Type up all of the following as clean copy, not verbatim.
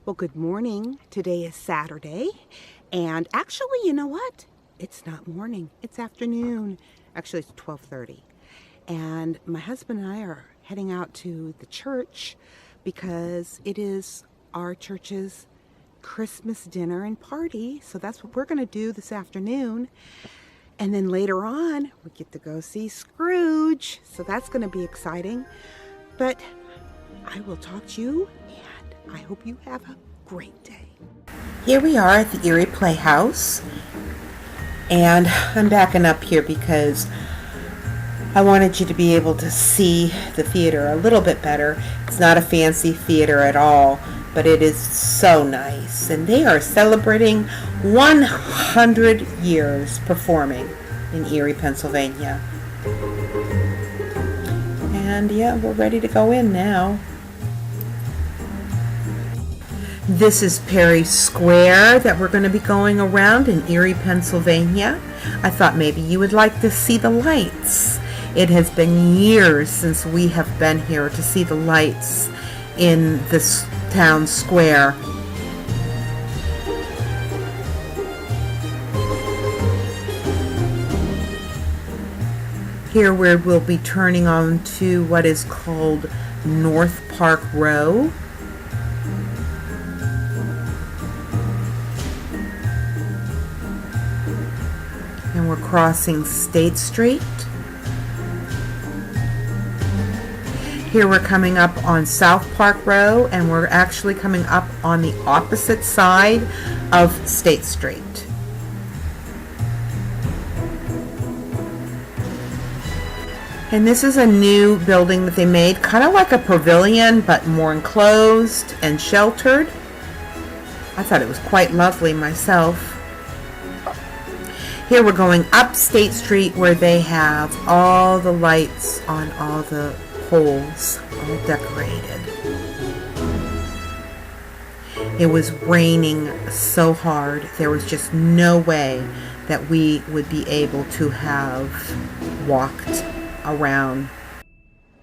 Well, good morning. Today is Saturday, and actually, you know what? It's not morning, it's afternoon. Actually, it's 12:30. And my husband and I are heading out to the church because it is our church's Christmas dinner and party. So that's what we're going to do this afternoon. And then later on, we get to go see Scrooge. So that's going to be exciting. But I will talk to you, and I hope you have a great day. Here we are at the Erie Playhouse, and I'm backing up here because I wanted you to be able to see the theater a little bit better. It's not a fancy theater at all, but it is so nice. And they are celebrating 100 years performing in Erie, Pennsylvania. And yeah, we're ready to go in now. This is Perry Square that we're going to be going around in Erie, Pennsylvania. I thought maybe you would like to see the lights. It has been years since we have been here to see the lights in this town square. Here we'll be turning on to what is called North Park Row. And we're crossing State Street. Here we're coming up on South Park Row, and we're actually coming up on the opposite side of State Street. And this is a new building that they made, kind of like a pavilion, but more enclosed and sheltered. I thought it was quite lovely myself. Here we're going up State Street, where they have all the lights on all the poles, all decorated. It was raining so hard, there was just no way that we would be able to have walked around.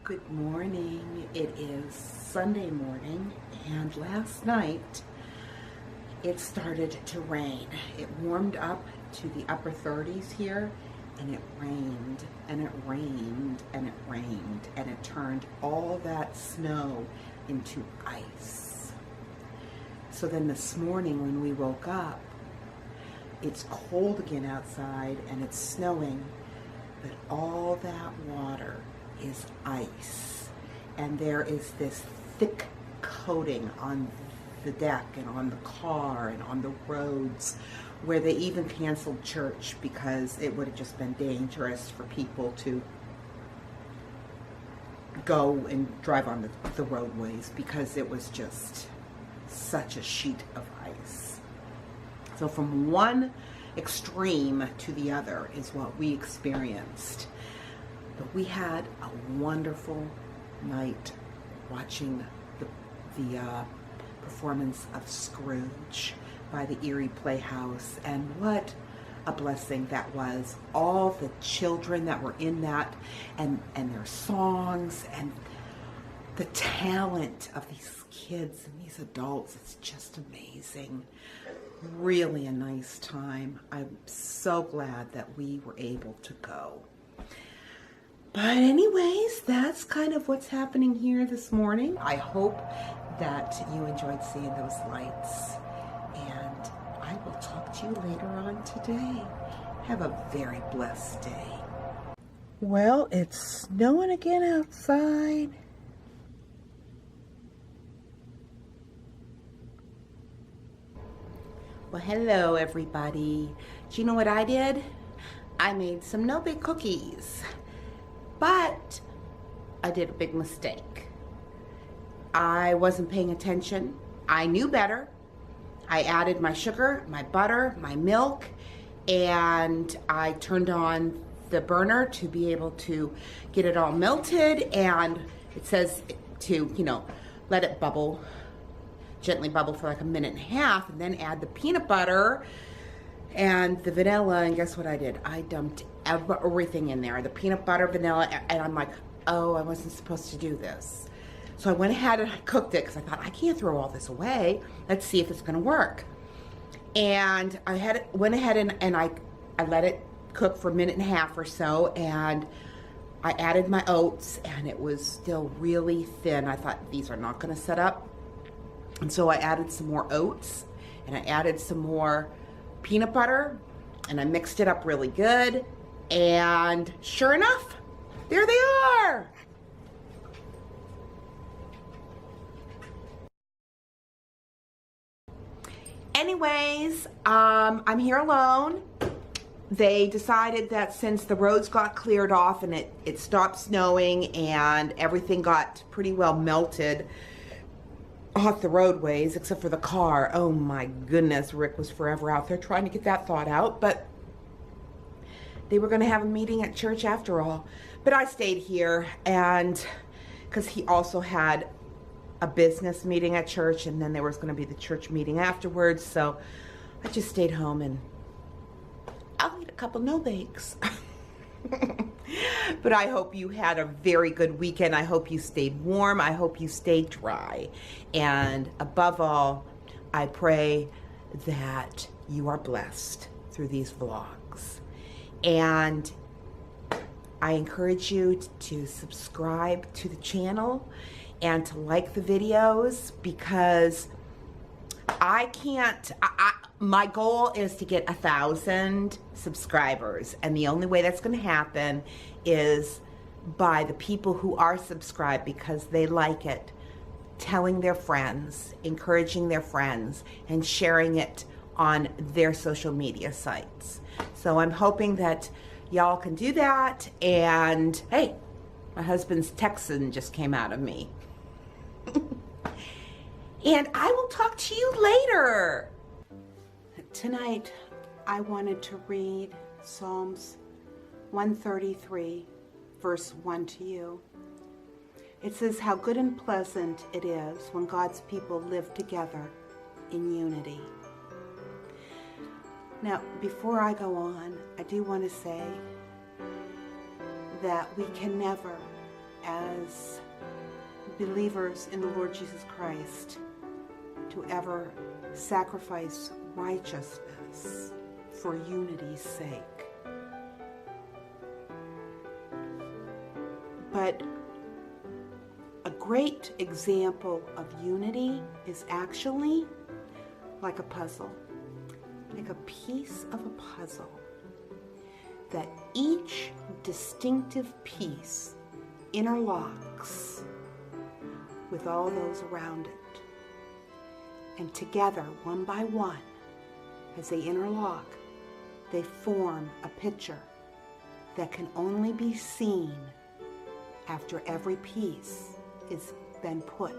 Good morning. It is Sunday morning, and last night it started to rain. It warmed up to the upper 30s here, and it rained and it rained and it rained, and it turned all that snow into ice. So then this morning when we woke up, it's cold again outside and it's snowing, but all that water is ice, and there is this thick coating on the deck and on the car and on the roads, where they even canceled church because it would have just been dangerous for people to go and drive on the roadways, because it was just such a sheet of ice. So from one extreme to the other is what we experienced. But we had a wonderful night watching the performance of Scrooge by the Erie Playhouse, and what a blessing that was. All the children that were in that, and their songs, and the talent of these kids and these adults, it's just amazing. Really a nice time. I'm so glad that we were able to go. But anyways, that's kind of what's happening here this morning. I hope that you enjoyed seeing those lights, and I will talk to you later on today. Have a very blessed day. Well, it's snowing again outside. Well, hello everybody. Do you know what I did? I made some no-bake cookies, but I did a big mistake. I wasn't paying attention. I knew better. I added my sugar, my butter, my milk, and I turned on the burner to be able to get it all melted, and it says to, let it bubble, gently bubble for like a minute and a half, and then add the peanut butter and the vanilla. And guess what I did? I dumped everything in there, the peanut butter, vanilla, and I'm like, oh, I wasn't supposed to do this. So I went ahead and I cooked it because I thought, I can't throw all this away. Let's see if it's going to work. And I went ahead and I let it cook for a minute and a half or so, and I added my oats, and it was still really thin. I thought, these are not going to set up. And so I added some more oats, and I added some more peanut butter, and I mixed it up really good. And sure enough, there they are. Anyways, I'm here alone. They decided that since the roads got cleared off and it stopped snowing and everything got pretty well melted off the roadways, except for the car. Oh my goodness, Rick was forever out there trying to get that thought out, but they were going to have a meeting at church after all. But I stayed here, and because he also had a business meeting at church, and then there was going to be the church meeting afterwards, so I just stayed home and I'll eat a couple no-bakes. But I hope you had a very good weekend. I hope you stayed warm. I hope you stayed dry. And above all, I pray that you are blessed through these vlogs. And I encourage you to subscribe to the channel and to like the videos, because my goal is to get 1,000 subscribers, and the only way that's going to happen is by the people who are subscribed because they like it, telling their friends, encouraging their friends, and sharing it on their social media sites. So I'm hoping that y'all can do that. And hey, my husband's Texan just came out of me. And I will talk to you later. Tonight, I wanted to read Psalms 133, verse 1 to you. It says, "How good and pleasant it is when God's people live together in unity." Now, before I go on, I do want to say that we can never, as believers in the Lord Jesus Christ, to ever sacrifice righteousness for unity's sake. But a great example of unity is actually like a puzzle, like a piece of a puzzle, that each distinctive piece interlocks with all those around it. And together, one by one, as they interlock, they form a picture that can only be seen after every piece is been put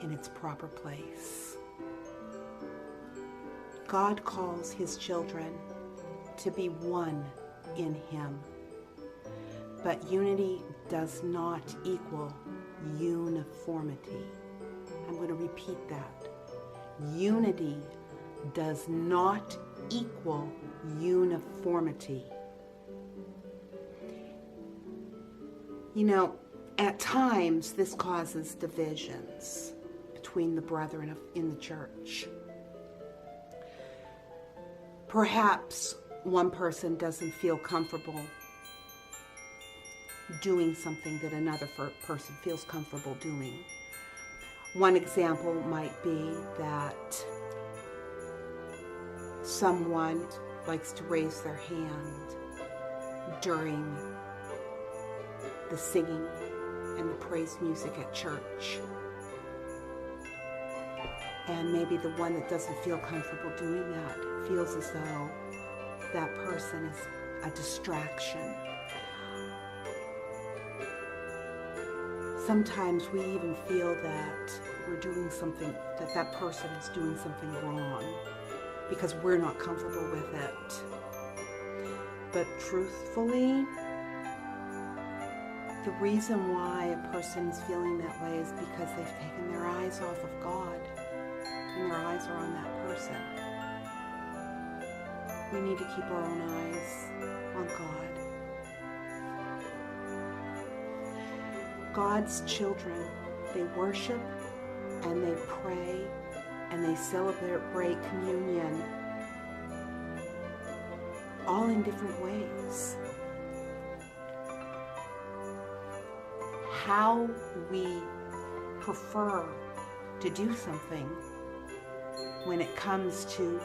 in its proper place. God calls His children to be one in Him. But unity does not equal uniformity. I'm going to repeat that. Unity does not equal uniformity. You know, at times this causes divisions between the brethren in the church. Perhaps one person doesn't feel comfortable doing something that another person feels comfortable doing. One example might be that someone likes to raise their hand during the singing and the praise music at church. And maybe the one that doesn't feel comfortable doing that feels as though that person is a distraction. Sometimes we even feel that we're doing something, that person is doing something wrong because we're not comfortable with it. But truthfully, the reason why a person is feeling that way is because they've taken their eyes off of God and their eyes are on that person. We need to keep our own eyes on God. God's children They worship and they pray and they celebrate communion, all in different ways. How we prefer to do something when it comes to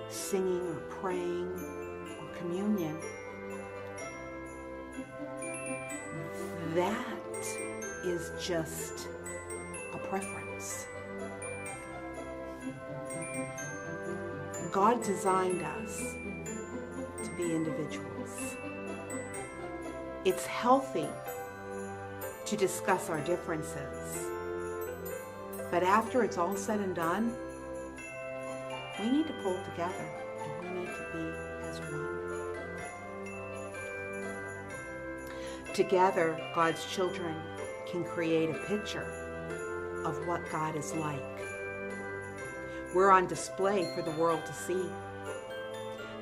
singing or praying or communion, that is just a preference. God designed us to be individuals. It's healthy to discuss our differences, but after it's all said and done, we need to pull together and we need to be as one. Together, God's children can create a picture of what God is like. We're on display for the world to see.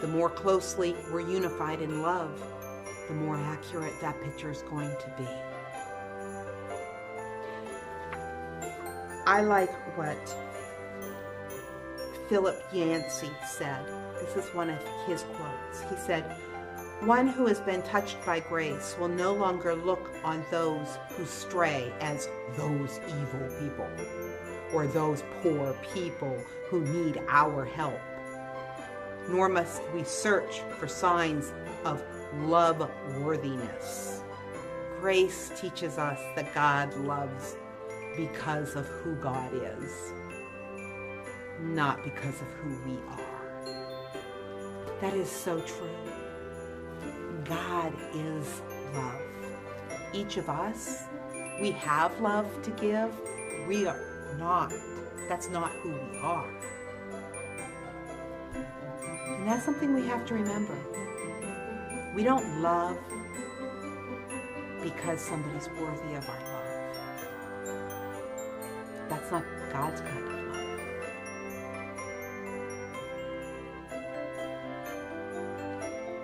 The more closely we're unified in love, the more accurate that picture is going to be. I like what Philip Yancey said. This is one of his quotes. He said, "One who has been touched by grace will no longer look on those who stray as those evil people or those poor people who need our help. Nor must we search for signs of love-worthiness. Grace teaches us that God loves because of who God is, not because of who we are." That is so true. God is love. Each of us, we have love to give. We are not. That's not who we are. And that's something we have to remember. We don't love because somebody's worthy of our love. That's not God's kind of love.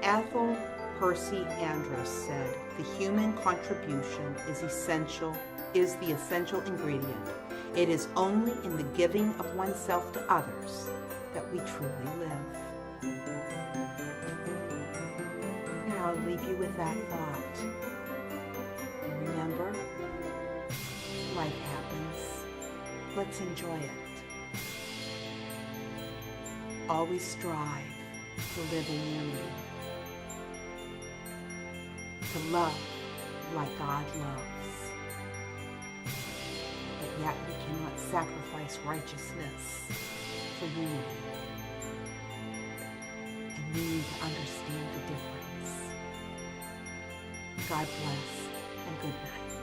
Ethel Percy Andrus said, "The human contribution is the essential ingredient. It is only in the giving of oneself to others that we truly live." Now I'll leave you with that thought. And remember, life happens. Let's enjoy it. Always strive to live in unity. To love like God loves. But yet we cannot sacrifice righteousness for unity. And we need to understand the difference. God bless and good night.